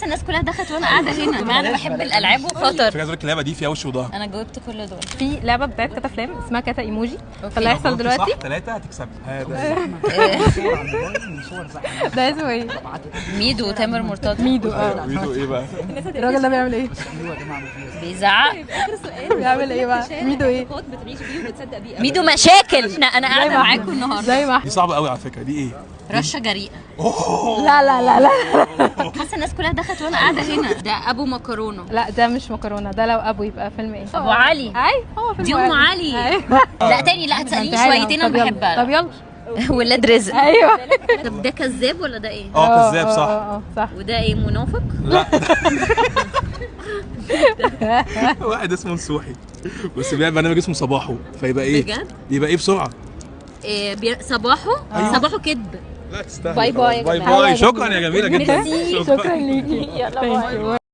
الناس كلها دخلت وانا قاعده هنا. ما انا بحب الالعاب وخطر. عايز اقول لك اللعبه دي فيها وش وظهر. انا جاوبت كل دول. في لعبه بتاعت كاتا فلام اسمها كاتا ايموجي، فاللي هيحصل دلوقتي صح 3 هتكسب. ده اسمه ايه؟ ميدو وتامر مرتضى. ميدو. ميدو ايه بقى؟ الراجل ده بيعمل ايه؟ بيزعق. بيعمل ايه بقى؟ ميدو ايه؟ ميدو مشاكل. انا قاعده معاكم النهارده. زي ما دي صعبه قوي على فكره. دي ايه؟ رشه جريئه. لا لا لا لا حاسه الناس كلها دخلت وانا قاعده هنا. ده ابو مكرونه. لا ده مش مكرونه، ده لو ابو يبقى فيلم ايه؟ ابو علي. اي هو فيلم دي ام علي. لا تاني، لا هتساليني شويتين انا بحبها. طب يلا. ولاد رزق. ايوه. طب ده كذاب ولا ده ايه؟ كذاب صح. صح. وده ايه، منافق؟ لا واحد اسمه نصوحي بس بيعمل برنامج اسمه صباحه، فيبقى ايه؟ بجد؟ يبقى ايه بسرعه؟ صباحه. صباحه كدب. لا تستاهل. باي باي يا باي جماعة. باي. شكرا يا جميله جدا. شكرا ليكي. يلا باي.